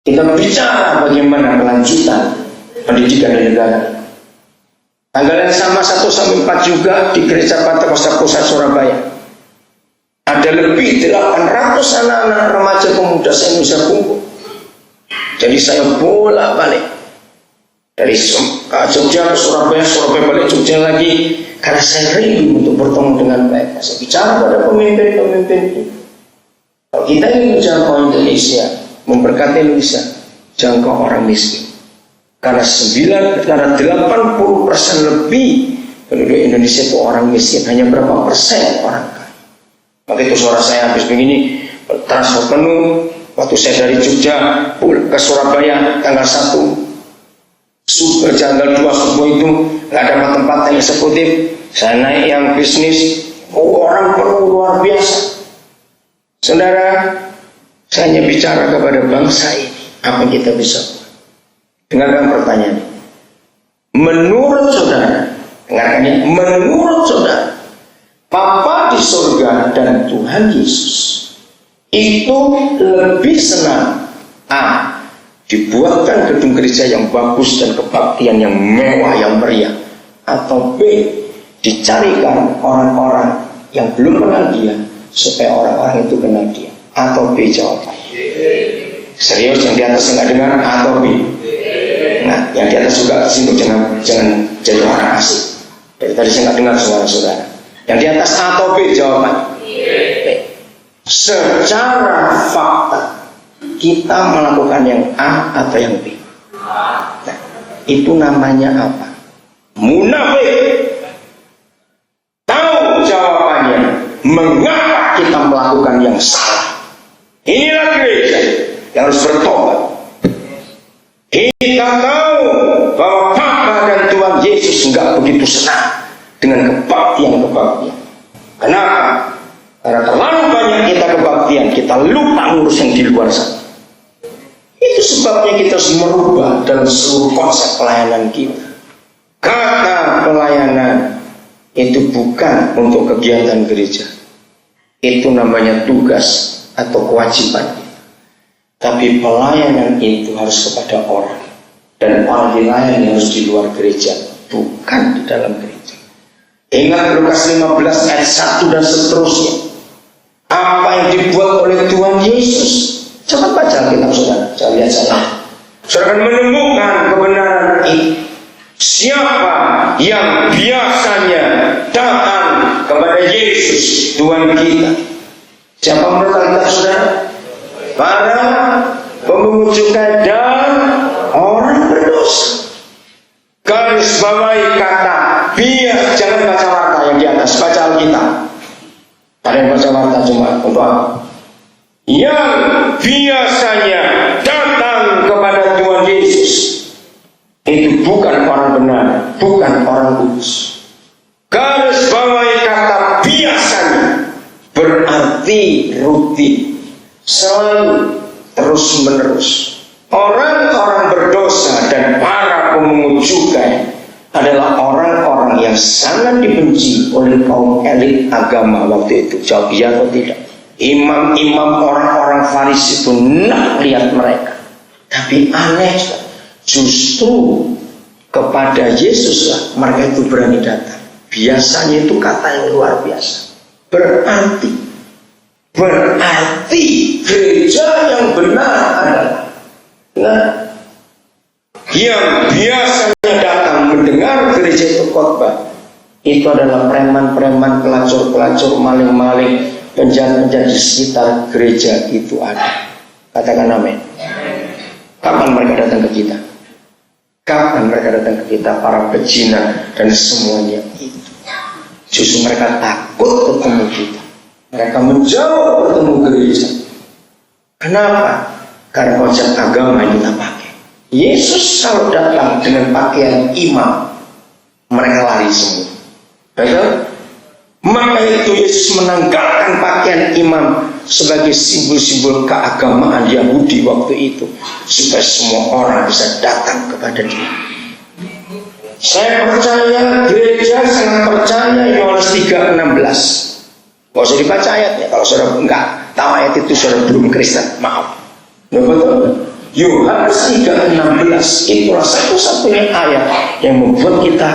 Kita bicara bagaimana kelanjutan pendidikan di negara. Tanggal yang sama 1-4 juga di Gereja Pantekosta Pusat Surabaya. Ada lebih 800 anak-anak remaja pemuda se-Indonesia kumpul. Jadi saya bolak-balik dari Jogja ke Surabaya, Surabaya balik Jogja lagi, karena saya rindu untuk bertemu dengan mereka. Saya bicara pada pemimpin-pemimpin itu. Kalau kita ingin menjangkau Indonesia, memberkati Indonesia, jangkau orang miskin. Karena 80% lebih penduduk Indonesia itu orang miskin, hanya berapa persen orang kaya. Waktu itu suara saya habis begini, transfer penuh. Waktu saya dari Jogja ke Surabaya tanggal 1 tanggal 2 subuh itu nggak ada tempat yang eksekutif. Saya naik yang bisnis, orang penuh luar biasa. Saudara, saya hanya bicara kepada bangsa ini, apa yang kita bisa buat? Dengarkan pertanyaan. Menurut saudara, dengarkan ya, menurut saudara, Bapa di surga dan Tuhan Yesus itu lebih senang A. dibuatkan gedung gereja yang bagus dan kebaktian yang mewah, yang meriah, atau B. dicarikan orang-orang yang belum kenal dia supaya orang-orang itu kenal dia, atau B jawaban. Serius, yang di atas nggak dengar, atau B? Nah, yang di atas juga sini jangan jadi orang asing. Dari tadi saya nggak dengar suara saudara. Yang di atas atau B jawaban? B. Secara fakta kita melakukan yang A atau yang B? Nah, itu namanya apa? Munafik. Tahu jawabannya, mengapa kita melakukan yang salah? Inilah gereja yang harus bertobat. Kita tahu bahwa Bapa dan Tuhan Yesus enggak begitu senang dengan kebaktian-kebaktian. Kenapa? Karena terlalu banyak kita kebaktian, kita lupa ngurus yang di luar sana. Itu sebabnya kita harus merubah dalam seluruh konsep pelayanan kita. Kata pelayanan itu bukan untuk kegiatan gereja. Itu namanya tugas atau kewajiban kita. Tapi pelayanan itu harus kepada orang. Dan orang dilayani harus di luar gereja, bukan di dalam gereja. Ingat Lukas 15 ayat 1 dan seterusnya. Apa yang dibuat oleh Tuhan Yesus? Coba baca kitab saudara, jangan lihat saya. Saudara akan menemukan kebenaran ini. Siapa yang biasanya datang kepada Yesus Tuhan kita? Siapa menurut kita saudara? Para pemungut cukai dan orang berdosa. Garis bawahi kata bias, jangan baca warta yang di atas, baca Alkitab. Kalian baca warta cuma untuk apa? Yang biasanya datang kepada Tuhan Yesus itu bukan orang benar, bukan orang kudus. Garis bawahi kata biasanya, berarti rutin, selalu, terus menerus. Orang-orang berdosa dan para pemungut cukai adalah orang-orang yang sangat dibenci oleh kaum elit agama waktu itu. Jawab iya atau tidak? Imam-imam orang-orang Farisi itu nak lihat mereka. Tapi aneh, justru kepada Yesuslah mereka itu berani datang. Biasanya itu kata yang luar biasa. Berarti gereja yang benar adalah yang biasanya datang mendengar gereja itu khotbah. Itu adalah preman-preman, pelacur-pelacur, maling-maling, penjahat-penjahat di sekitar gereja itu ada. Katakan amin. Kapan mereka datang ke kita? Kapan mereka datang ke kita? Para pezina dan semuanya itu. Justru mereka takut ketemu kita. Mereka menjauh bertemu gereja. Kenapa? Karena konsep agama yang kita pakai. Yesus kalau datang dengan pakaian imam, mereka lari semua. Betul? Maka itu Yesus menanggalkan pakaian imam sebagai simbol-simbol keagamaan Yahudi waktu itu, supaya semua orang bisa datang kepada dia. Saya percaya, gereja sangat percaya Yohanes 3:16. Gak usah dibaca ayatnya. Kalau saudara enggak tahu ayat itu, saudara belum Kristen. Maaf. Betul? Yohanes 3:16 itulah satu-satunya ayat yang membuat kita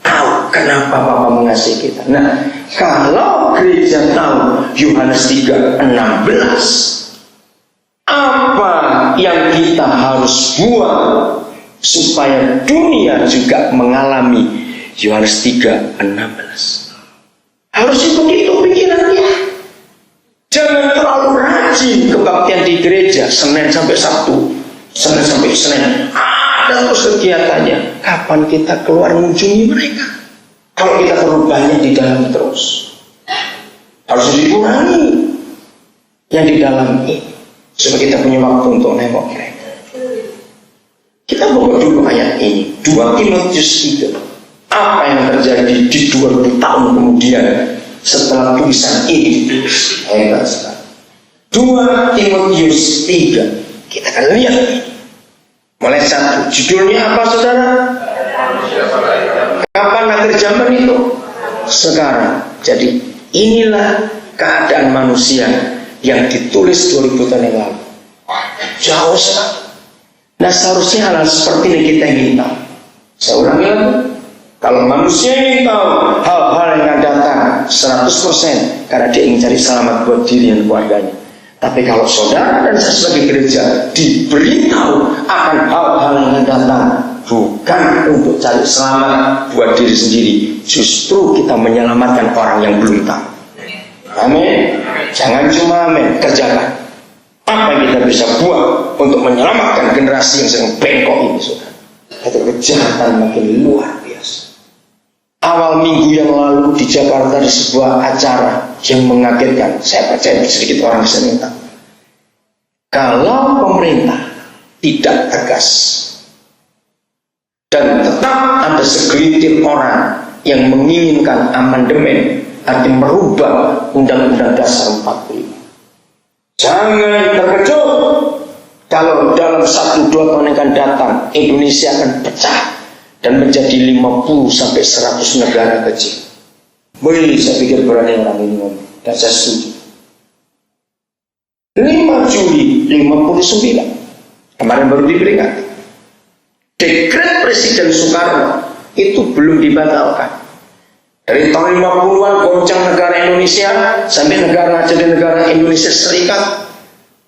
tahu kenapa Bapa mengasihi kita. Nah, kalau gereja tahu Yohanes 3:16, apa yang kita harus buat supaya dunia juga mengalami Yohanes 3:16? Harus begitu pikirannya. Jangan terlalu rajin kebaktian di gereja Senin sampai Sabtu, Senin sampai Senin ada terus kegiatannya. Kapan kita keluar mengunjungi mereka? Kalau kita terlalu banyak di dalam terus, harus dikurangi yang di dalam ini supaya kita punya waktu untuk nengok mereka. Kita buka dulu ayat ini, 2 Timotius 3. Apa yang terjadi di 2000 tahun kemudian setelah tulisan ini ditulis? Hebat sekali. 2 Timotius 3. Kita akan lihat ini. Mulai 1. Judulnya apa, saudara? Kapan akhir zaman itu? Sekarang. Jadi inilah keadaan manusia yang ditulis 2000 tahun yang lalu. Jauh sekali. Nah, seharusnya hal seperti ini kita ingin tahu. Saya ulangi lagi. Kalau manusia ingin tahu hal-hal yang akan datang 100% karena dia ingin cari selamat buat diri dan keluarganya. Tapi kalau saudara dan saya sebagai gereja diberitahu akan hal-hal yang akan datang, bukan untuk cari selamat buat diri sendiri, justru kita menyelamatkan orang yang belum tahu. Amin. Jangan cuma amin, kerjakan. Apa yang kita bisa buat untuk menyelamatkan generasi yang sedang bengkok ini, saudara? Itu kejahatan makin luar biasa. Awal minggu yang lalu di Jakarta di sebuah acara yang mengagetkan, saya percaya sedikit orang bisa minta. Kalau pemerintah tidak tegas dan tetap ada segelintir orang yang menginginkan amandemen, artinya merubah Undang-Undang Dasar 45. Jangan terkejut kalau dalam 1-2 tahun yang akan datang Indonesia akan pecah dan menjadi 50-100 negara kecil. Boleh, saya pikir berani orang ini ngomong, dan saya setuju. 5 Juli 59 kemarin baru diperingati. Dekret Presiden Soekarno itu belum dibatalkan. Dari tahun 50-an goncang negara Indonesia sampai negara jadi negara Indonesia Serikat.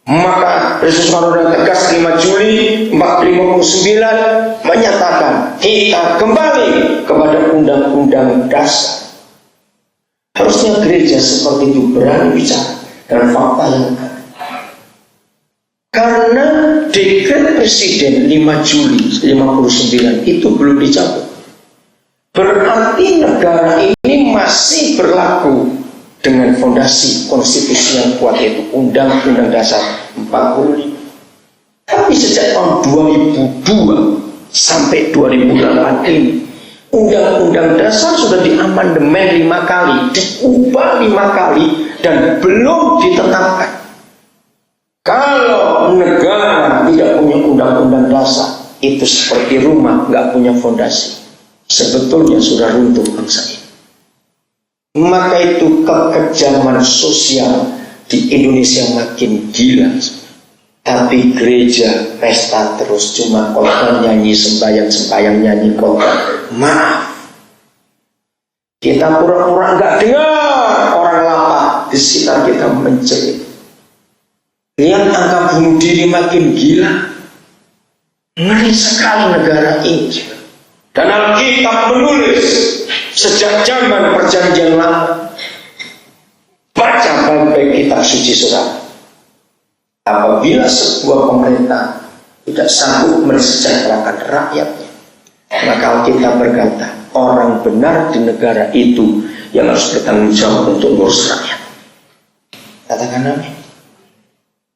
Maka Presiden Soekarno tegas 5 Juli 1959 menyatakan kita kembali kepada Undang-Undang Dasar. Harusnya gereja seperti itu berani bicara dan fakta yang ada. Karena dekret Presiden 5 Juli 1959 itu belum dicabut. Berarti negara ini masih berlaku dengan fondasi konstitusi yang kuat, yaitu Undang-Undang Dasar 45. Tapi sejak tahun 2002 sampai 2008 ini, Undang-Undang Dasar sudah diamandemen 5 kali, diubah 5 kali, dan belum ditetapkan. Kalau negara tidak punya Undang-Undang Dasar, itu seperti rumah nggak punya fondasi. Sebetulnya sudah runtuh bangsa ini. Maka itu kekejaman sosial di Indonesia makin gila. Tapi gereja pesta terus, cuma khotbah nyanyi, sembahyang nyanyi khotbah. Maaf, kita pura-pura nggak dengar orang lapar di sekitar kita menjerit. Lihat angka bunuh diri makin gila. Ngeri sekali negara ini. Dan Alkitab menulis sejak zaman perjanjian lama. Baca baik-baik kitab suci, saudara. Apabila sebuah pemerintah tidak sanggup mensejahterakan rakyatnya, maka Alkitab berkata, orang benar di negara itu yang harus bertanggung jawab untuk ngurus rakyat. Katakan amin.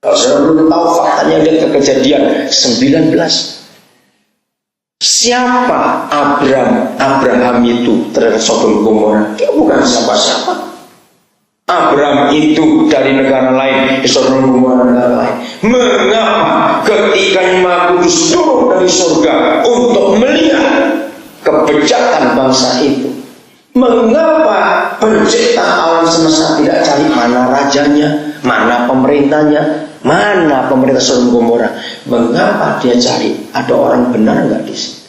Kalau saudara belum tahu faktanya, lihat ke Kejadian 19. Siapa Abraham itu terhadap Sodom Gomora? Dia bukan siapa-siapa. Abraham itu dari negara lain, Sodom Gomora negara lain. Mengapa ketika Yang Maha Kudus turun dari surga untuk melihat kebejatan bangsa itu? Mengapa pencipta alam semesta tidak cari mana rajanya, mana pemerintahnya, mana pemerintah Sodom Gomora? Mengapa dia cari ada orang benar nggak di sini?